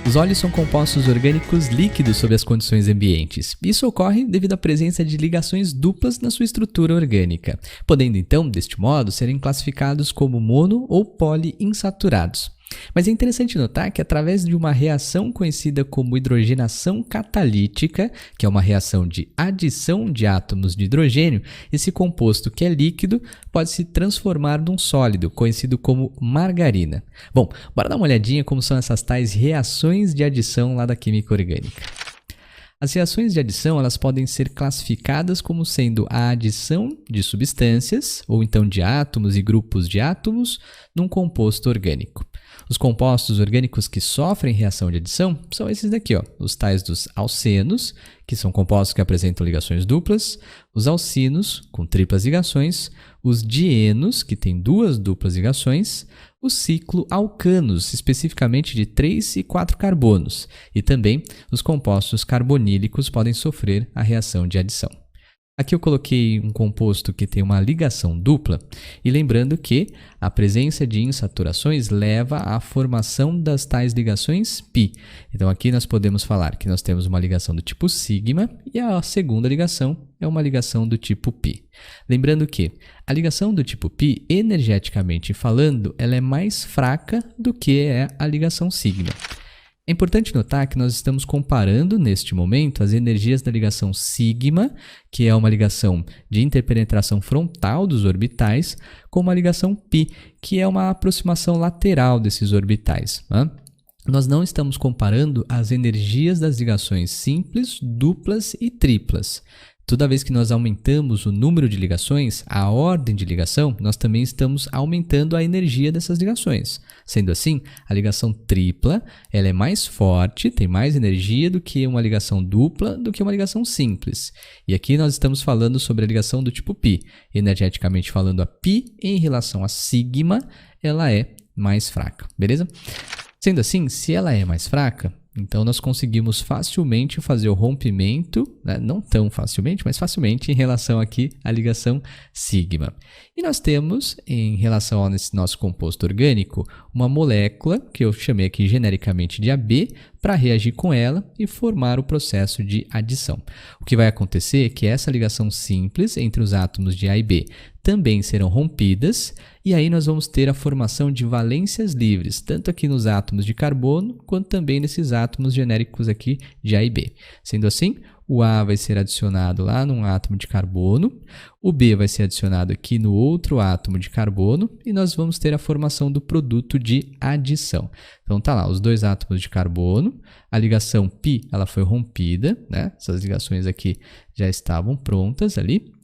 Os óleos são compostos orgânicos líquidos sob as condições ambientes. Isso ocorre devido à presença de ligações duplas na sua estrutura orgânica, podendo então, deste modo, serem classificados como mono ou poliinsaturados. Mas é interessante notar que através de uma reação conhecida como hidrogenação catalítica, que é uma reação de adição de átomos de hidrogênio, esse composto que é líquido pode se transformar num sólido, conhecido como margarina. Bom, bora dar uma olhadinha como são essas tais reações de adição lá da química orgânica. As reações de adição elas podem ser classificadas como sendo a adição de substâncias, ou então de átomos e grupos de átomos, num composto orgânico. Os compostos orgânicos que sofrem reação de adição são esses daqui, ó, os tais dos alcenos, que são compostos que apresentam ligações duplas, os alcinos, com triplas ligações, os dienos, que têm duas duplas ligações, os cicloalcanos, especificamente de 3 e 4 carbonos, e também os compostos carbonílicos podem sofrer a reação de adição. Aqui eu coloquei um composto que tem uma ligação dupla e lembrando que a presença de insaturações leva à formação das tais ligações π. Então aqui nós podemos falar que nós temos uma ligação do tipo sigma e a segunda ligação é uma ligação do tipo π. Lembrando que a ligação do tipo π, energeticamente falando, ela é mais fraca do que é a ligação sigma. É importante notar que nós estamos comparando, neste momento, as energias da ligação sigma, que é uma ligação de interpenetração frontal dos orbitais, com uma ligação π, que é uma aproximação lateral desses orbitais, né? Nós não estamos comparando as energias das ligações simples, duplas e triplas. Toda vez que nós aumentamos o número de ligações, a ordem de ligação, nós também estamos aumentando a energia dessas ligações. Sendo assim, a ligação tripla ela é mais forte, tem mais energia do que uma ligação dupla, do que uma ligação simples. E aqui nós estamos falando sobre a ligação do tipo π. Energeticamente falando, a π em relação a sigma, ela é mais fraca, beleza? Sendo assim, se ela é mais fraca, então nós conseguimos facilmente fazer o rompimento, né? Não tão facilmente, mas facilmente em relação aqui à ligação sigma. E nós temos, em relação a esse nosso composto orgânico, uma molécula que eu chamei aqui genericamente de AB, para reagir com ela e formar o processo de adição. O que vai acontecer é que essa ligação simples entre os átomos de A e B também serão rompidas, e aí nós vamos ter a formação de valências livres, tanto aqui nos átomos de carbono, quanto também nesses átomos genéricos aqui de A e B. Sendo assim, o A vai ser adicionado lá num átomo de carbono, o B vai ser adicionado aqui no outro átomo de carbono, e nós vamos ter a formação do produto de adição. Então tá lá, os dois átomos de carbono, a ligação π ela foi rompida, né? Essas ligações aqui já estavam prontas ali.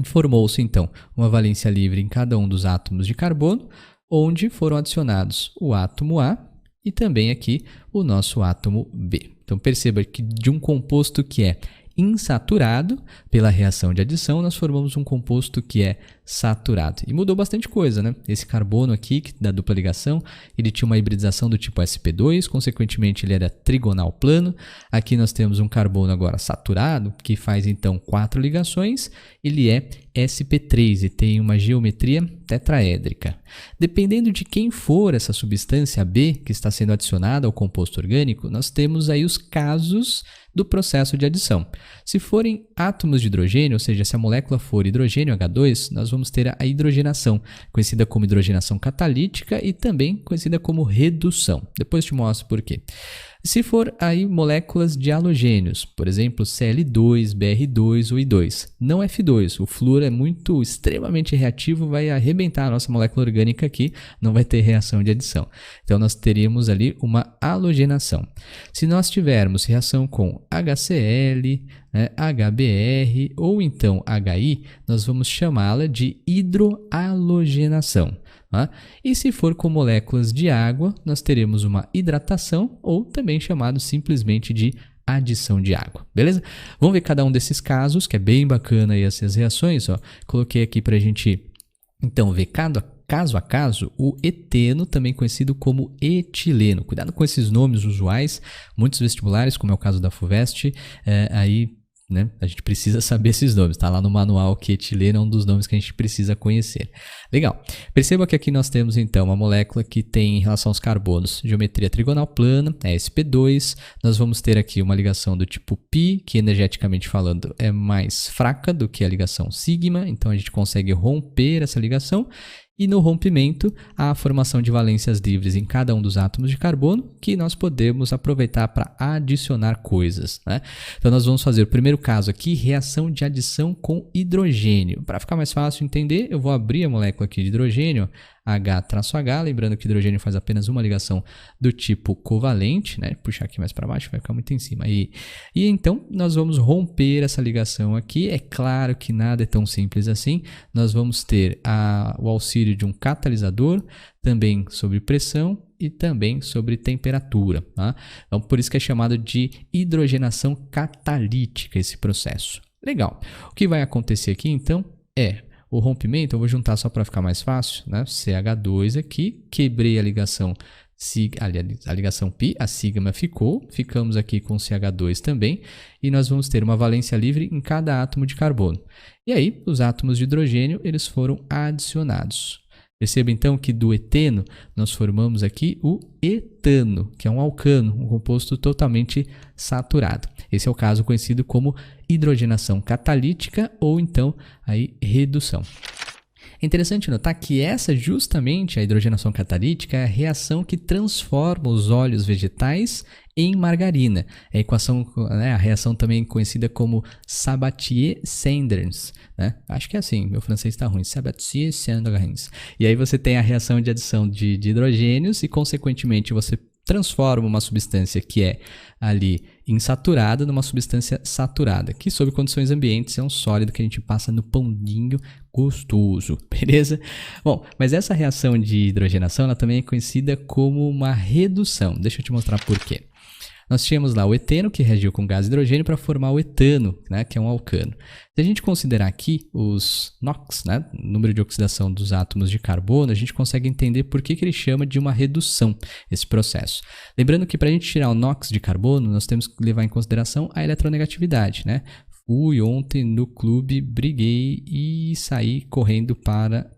Formou-se, então, uma valência livre em cada um dos átomos de carbono, onde foram adicionados o átomo A e também aqui o nosso átomo B. Então, perceba que de um composto que é insaturado, pela reação de adição, nós formamos um composto que é saturado. E mudou bastante coisa, né? Esse carbono aqui, da dupla ligação, ele tinha uma hibridação do tipo sp2, consequentemente ele era trigonal plano. Aqui nós temos um carbono agora saturado, que faz então 4 ligações, ele é sp3 e tem uma geometria tetraédrica. Dependendo de quem for essa substância B que está sendo adicionada ao composto orgânico, nós temos aí os casos do processo de adição. Se forem átomos de hidrogênio, ou seja, se a molécula for hidrogênio H2, nós vamos ter a hidrogenação, conhecida como hidrogenação catalítica e também conhecida como redução. Depois te mostro por quê. Se for aí moléculas de halogênios, por exemplo, Cl2, Br2 ou I2, não F2, o flúor é extremamente reativo, vai arrebentar a nossa molécula orgânica aqui, não vai ter reação de adição. Então nós teríamos ali uma halogenação. Se nós tivermos reação com HCl, né, HBr ou então HI, nós vamos chamá-la de hidrohalogenação. E se for com moléculas de água, nós teremos uma hidratação ou também chamado simplesmente de adição de água, beleza? Vamos ver cada um desses casos, que é bem bacana aí essas reações, ó. Coloquei aqui para a gente, então, ver caso a caso, o eteno, também conhecido como etileno. Cuidado com esses nomes usuais, muitos vestibulares, como é o caso da FUVEST, aí né? A gente precisa saber esses nomes, tá lá no manual que etileno é um dos nomes que a gente precisa conhecer. Legal. Perceba que aqui nós temos então uma molécula que tem em relação aos carbonos geometria trigonal plana, é sp2. Nós vamos ter aqui uma ligação do tipo π, que energeticamente falando é mais fraca do que a ligação sigma, então a gente consegue romper essa ligação. E no rompimento, há a formação de valências livres em cada um dos átomos de carbono, que nós podemos aproveitar para adicionar coisas, né? Então, nós vamos fazer o primeiro caso aqui, reação de adição com hidrogênio. Para ficar mais fácil entender, eu vou abrir a molécula aqui de hidrogênio, H-H, lembrando que hidrogênio faz apenas uma ligação do tipo covalente, né? Puxar aqui mais para baixo, vai ficar muito em cima. E então, nós vamos romper essa ligação aqui. É claro que nada é tão simples assim. Nós vamos ter o auxílio de um catalisador, também sobre pressão e também sobre temperatura, tá? Então, por isso que é chamado de hidrogenação catalítica esse processo. Legal. O que vai acontecer aqui, então, é o rompimento. Eu vou juntar só para ficar mais fácil, né? CH2 aqui, quebrei a ligação a ligação π, a sigma ficamos aqui com CH2 também, e nós vamos ter uma valência livre em cada átomo de carbono. E aí, os átomos de hidrogênio, eles foram adicionados. Perceba então que do eteno nós formamos aqui o etano, que é um alcano, um composto totalmente saturado. Esse é o caso conhecido como hidrogenação catalítica ou então aí redução. É interessante notar que essa justamente a hidrogenação catalítica é a reação que transforma os óleos vegetais em margarina. É a equação, né, a reação também conhecida como Sabatier-Sanders, né? Acho que é assim, meu francês está ruim. Sabatier-Sanders. E aí você tem a reação de adição de hidrogênios e, consequentemente, você transforma uma substância que é ali insaturada numa substância saturada, que sob condições ambientes é um sólido que a gente passa no pãozinho gostoso, beleza? Bom, mas essa reação de hidrogenação ela também é conhecida como uma redução. Deixa eu te mostrar por quê. Nós tínhamos lá o eteno, que reagiu com gás hidrogênio para formar o etano, né, que é um alcano. Se a gente considerar aqui os NOx, né, número de oxidação dos átomos de carbono, a gente consegue entender por que ele chama de uma redução esse processo. Lembrando que para a gente tirar o NOx de carbono, nós temos que levar em consideração a eletronegatividade, né? Fui ontem no clube, briguei e saí correndo para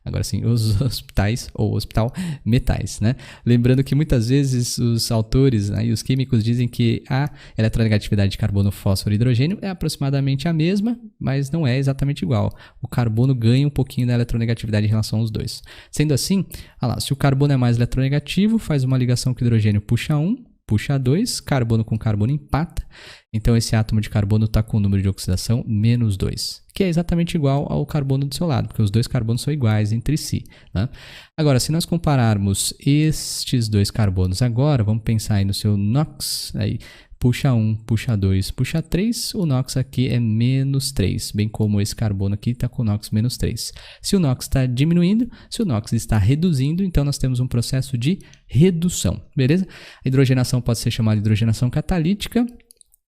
agora sim, os hospitais ou hospital metais, né? Lembrando que muitas vezes os autores, né, e os químicos dizem que a eletronegatividade de carbono, fósforo e hidrogênio é aproximadamente a mesma, mas não é exatamente igual. O carbono ganha um pouquinho da eletronegatividade em relação aos dois. Sendo assim, olha lá, se o carbono é mais eletronegativo, faz uma ligação com o hidrogênio, puxa 1, puxa 2, carbono com carbono empata, então esse átomo de carbono está com o número de oxidação menos 2, que é exatamente igual ao carbono do seu lado, porque os dois carbonos são iguais entre si, né? Agora, se nós compararmos estes dois carbonos agora, vamos pensar aí no seu NOx, aí puxa 1, puxa 2, puxa 3, o NOx aqui é menos 3, bem como esse carbono aqui está com o NOx menos 3. Se o NOx está diminuindo, se o NOx está reduzindo, então nós temos um processo de redução, beleza? A hidrogenação pode ser chamada de hidrogenação catalítica,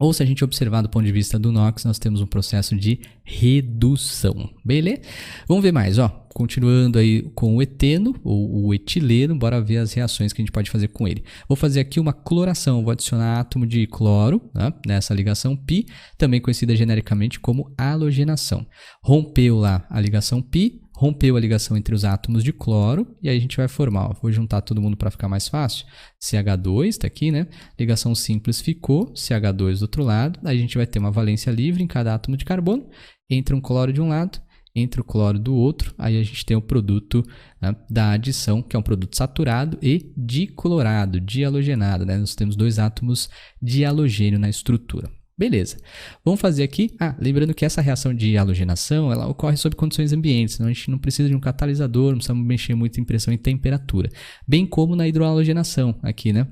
ou se a gente observar do ponto de vista do NOx, nós temos um processo de redução, beleza? Vamos ver mais, ó. Continuando aí com o eteno, ou o etileno, bora ver as reações que a gente pode fazer com ele. Vou fazer aqui uma cloração, vou adicionar átomo de cloro, né, nessa ligação π, também conhecida genericamente como halogenação. Rompeu lá a ligação π, rompeu a ligação entre os átomos de cloro, e aí a gente vai formar, ó, vou juntar todo mundo para ficar mais fácil, CH2 está aqui, né? Ligação simples ficou, CH2 do outro lado, aí a gente vai ter uma valência livre em cada átomo de carbono, entra um cloro de um lado, entre o cloro do outro, aí a gente tem o produto, né, da adição, que é um produto saturado e diclorado, dihalogenado, né? Nós temos dois átomos de halogênio na estrutura. Beleza. Vamos fazer aqui, lembrando que essa reação de halogenação, ela ocorre sob condições ambientes, então a gente não precisa de um catalisador, não precisa mexer muito em pressão e temperatura, bem como na hidrohalogenação aqui, né?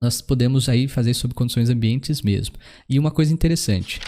Nós podemos aí fazer sob condições ambientes mesmo. E uma coisa interessante,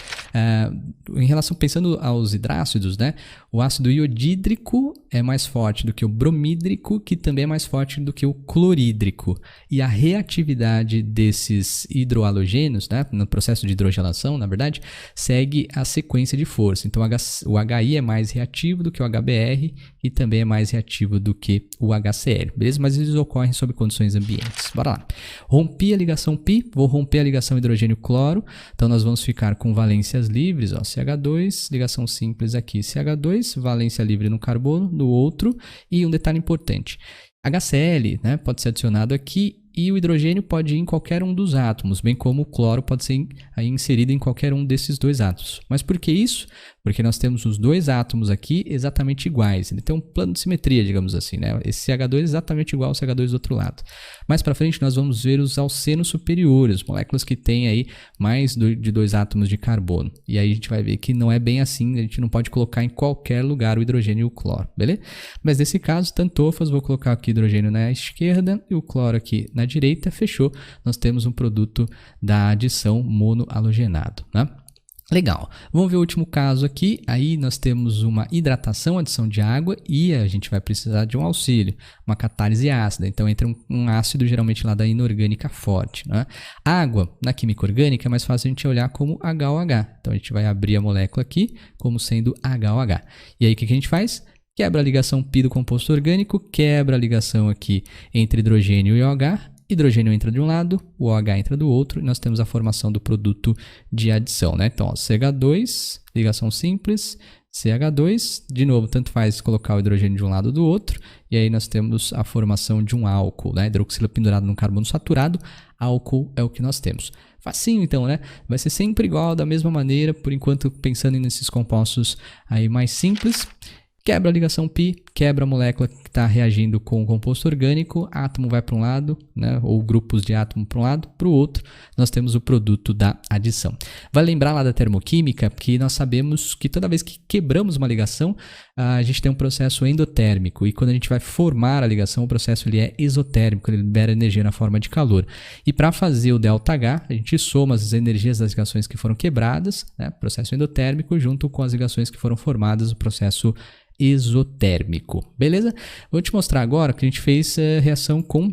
em relação, pensando aos hidrácidos, né, o ácido iodídrico é mais forte do que o bromídrico, que também é mais forte do que o clorídrico. E a reatividade desses hidroalogênios, né, no processo de hidrogelação, na verdade, segue a sequência de força. Então, o HI é mais reativo do que o HBr e também é mais reativo do que o HCl, beleza? Mas eles ocorrem sob condições ambientes. Bora lá. Rompi a ligação π, vou romper a ligação hidrogênio-cloro, então nós vamos ficar com valências livres, ó, CH2, ligação simples aqui, CH2, valência livre no carbono, no outro, e um detalhe importante, HCl, né, pode ser adicionado aqui, e o hidrogênio pode ir em qualquer um dos átomos, bem como o cloro pode ser aí inserido em qualquer um desses dois átomos. Mas por que isso? Porque nós temos os dois átomos aqui exatamente iguais. Ele tem um plano de simetria, digamos assim, né? Esse CH2 é exatamente igual ao CH2 do outro lado. Mais para frente nós vamos ver os alcenos superiores, moléculas que têm aí mais de dois átomos de carbono. E aí a gente vai ver que não é bem assim, a gente não pode colocar em qualquer lugar o hidrogênio e o cloro, beleza? Mas nesse caso, tantofas, vou colocar aqui hidrogênio na esquerda e o cloro aqui na direita, fechou, nós temos um produto da adição monohalogenado, né? Legal, vamos ver o último caso aqui, aí nós temos uma hidratação, adição de água e a gente vai precisar de um auxílio, uma catálise ácida, então entra um ácido geralmente lá da inorgânica forte, né? Água, na química orgânica é mais fácil a gente olhar como HOH, então a gente vai abrir a molécula aqui como sendo HOH, e aí o que a gente faz? Quebra a ligação π do composto orgânico, quebra a ligação aqui entre hidrogênio e OH, hidrogênio entra de um lado, o OH entra do outro, e nós temos a formação do produto de adição, né? Então, ó, CH2, ligação simples, CH2, de novo, tanto faz colocar o hidrogênio de um lado ou do outro, e aí nós temos a formação de um álcool, né? Hidroxila pendurado num carbono saturado, álcool é o que nós temos. Facinho então, né? Vai ser sempre igual, da mesma maneira, por enquanto pensando nesses compostos aí mais simples. Quebra a ligação π, quebra a molécula que está reagindo com o composto orgânico, átomo vai para um lado, né, ou grupos de átomo para um lado, para o outro, nós temos o produto da adição. Vai lembrar lá da termoquímica que nós sabemos que toda vez que quebramos uma ligação, a gente tem um processo endotérmico, e quando a gente vai formar a ligação, o processo ele é exotérmico, ele libera energia na forma de calor. E para fazer o ΔH, a gente soma as energias das ligações que foram quebradas, né, processo endotérmico, junto com as ligações que foram formadas, o processo exotérmico, beleza? Vou te mostrar agora que a gente fez reação com,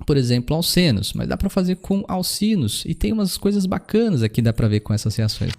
por exemplo, alcenos, mas dá para fazer com alcinos e tem umas coisas bacanas aqui, dá para ver com essas reações.